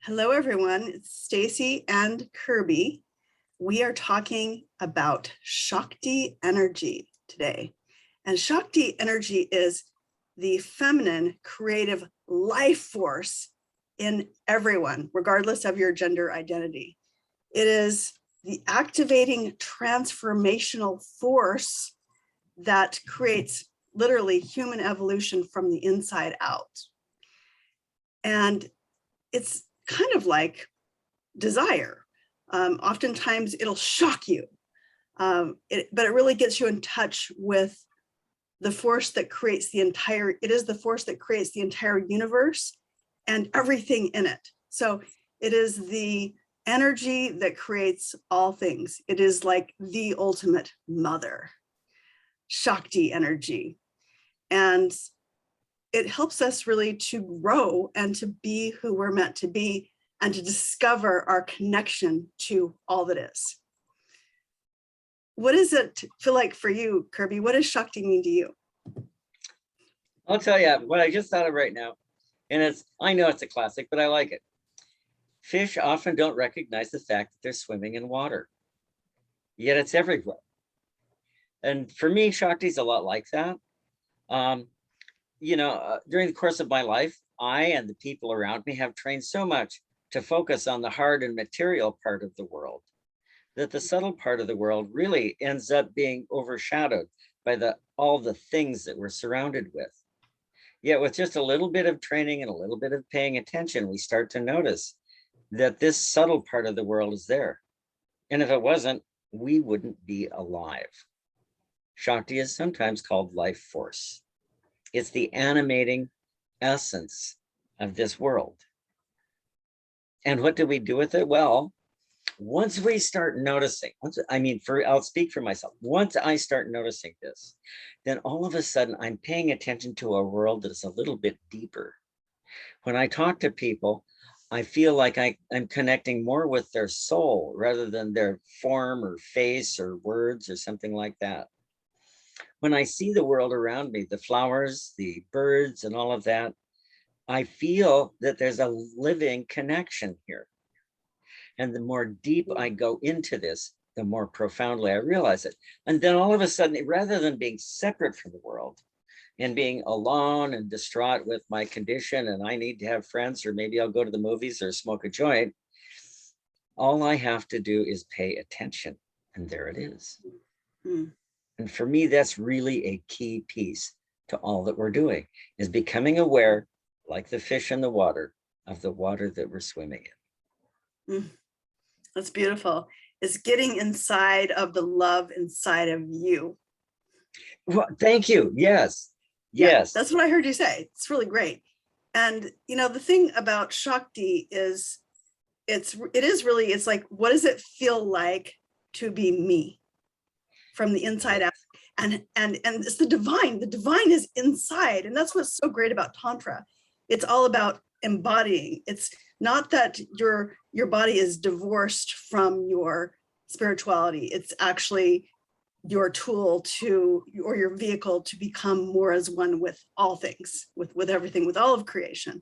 Hello, everyone. It's Staci and Kirby. We are talking about Shakti energy today. And Shakti energy is the feminine creative life force in everyone, regardless of your gender identity. It is the activating transformational force that creates literally human evolution from the inside out. And it's kind of like desire. Oftentimes it'll shock you, but it really gets you in touch with the force that creates it is the force that creates the entire universe and everything in it. So it is the energy that creates all things. It is like the ultimate mother, Shakti energy. And it helps us really to grow and to be who we're meant to be and to discover our connection to all that is. What does it feel like for you, Kirby? What does Shakti mean to you? I'll tell you what I just thought of right now. And I know it's a classic, but I like it. Fish often don't recognize the fact that they're swimming in water, yet it's everywhere. And for me, Shakti's a lot like that. During the course of my life, I and the people around me have trained so much to focus on the hard and material part of the world that the subtle part of the world really ends up being overshadowed by all the things that we're surrounded with. Yet with just a little bit of training and a little bit of paying attention, we start to notice that this subtle part of the world is there. And if it wasn't, we wouldn't be alive. Shakti is sometimes called life force. It's the animating essence of this world. And what do we do with it? Well, once we start noticing, I'll speak for myself. Once I start noticing this, then all of a sudden I'm paying attention to a world that is a little bit deeper. When I talk to people, I feel like I'm connecting more with their soul rather than their form or face or words or something like that. When I see the world around me, the flowers, the birds, and all of that, I feel that there's a living connection here. And the more deep I go into this, the more profoundly I realize it. And then all of a sudden, rather than being separate from the world and being alone and distraught with my condition, and I need to have friends, or maybe I'll go to the movies or smoke a joint, all I have to do is pay attention. And there it is. Mm. And for me, that's really a key piece to all that we're doing, is becoming aware, like the fish in the water, of the water that we're swimming in. That's beautiful. It's getting inside of the love inside of you. Well, thank you. Yes. Yes. That's what I heard you say. It's really great. And, the thing about Shakti is it's like, what does it feel like to be me? From the inside out, and it's the divine. The divine is inside, and that's what's so great about Tantra. It's all about embodying. It's not that your body is divorced from your spirituality. It's actually your tool or your vehicle to become more as one with all things, with everything, with all of creation.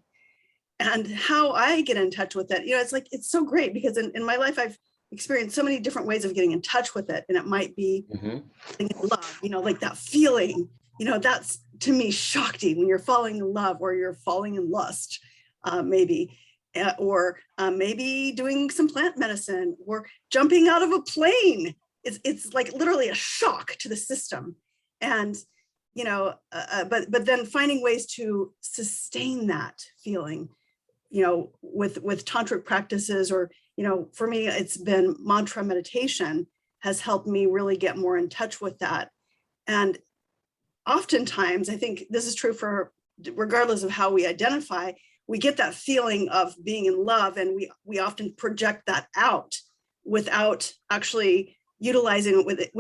And how I get in touch with it, it's so great, because in my life I've experienced so many different ways of getting in touch with it. And it might be love, like that feeling, that's to me Shakti, when you're falling in love or you're falling in lust, maybe, or maybe doing some plant medicine or jumping out of a plane. It's like literally a shock to the system. And, but then finding ways to sustain that feeling, with tantric practices, or, for me, it's been mantra meditation has helped me really get more in touch with that. And oftentimes, I think this is true for, regardless of how we identify, we get that feeling of being in love, and we often project that out without actually utilizing it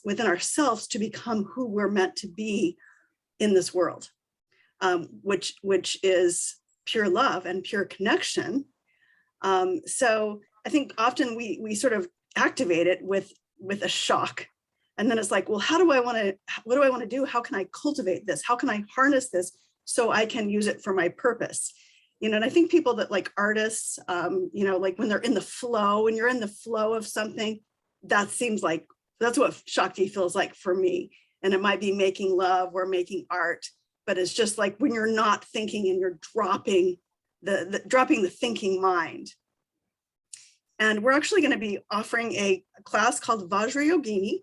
within ourselves to become who we're meant to be in this world, which is pure love and pure connection. So I think often we sort of activate it with a shock, and then it's like, well, what do I want to do? How can I cultivate this? How can I harness this so I can use it for my purpose? and I think people that like artists, like when they're in the flow, when you're in the flow of something, that seems like that's what Shakti feels like for me. And it might be making love or making art, but it's just like when you're not thinking and you're dropping the thinking mind. And we're actually going to be offering a class called Vajrayogini,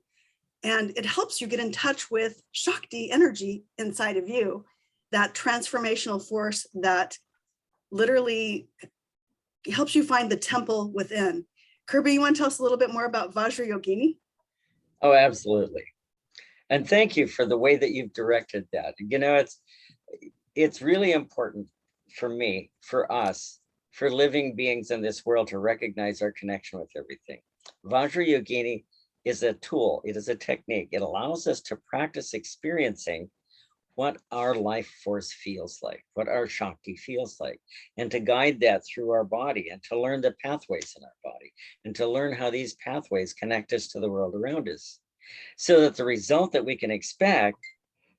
and it helps you get in touch with Shakti energy inside of you, that transformational force that literally helps you find the temple within. Kirby, you want to tell us a little bit more about Vajrayogini? Oh, absolutely. And thank you for the way that you've directed that. It's really important for me, for us, for living beings in this world to recognize our connection with everything. Vajrayogini is a tool, it is a technique. It allows us to practice experiencing what our life force feels like, what our Shakti feels like, and to guide that through our body and to learn the pathways in our body and to learn how these pathways connect us to the world around us. So that the result that we can expect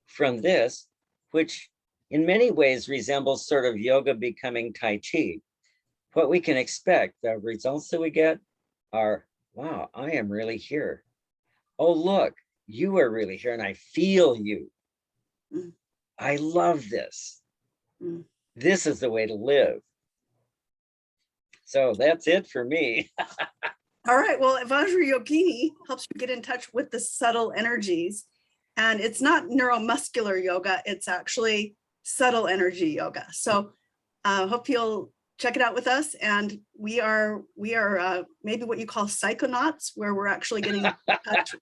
from this, which in many ways resembles sort of yoga becoming Tai Chi, what we can expect, the results that we get are, wow, I am really here. Oh, look, you are really here and I feel you. Mm. I love this. Mm. This is the way to live. So that's it for me. All right, well, Vajrayogini helps you get in touch with the subtle energies. And it's not neuromuscular yoga, it's actually subtle energy yoga. So I hope you'll check it out with us. And we are maybe what you call psychonauts, where we're actually getting in touch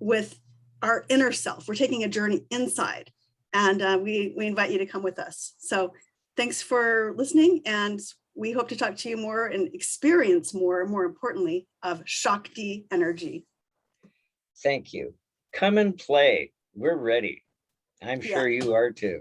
with our inner self. We're taking a journey inside, and we invite you to come with us. So thanks for listening, and we hope to talk to you more and experience more importantly, of Shakti energy. Thank you. Come and play. We're ready. I'm sure you are too.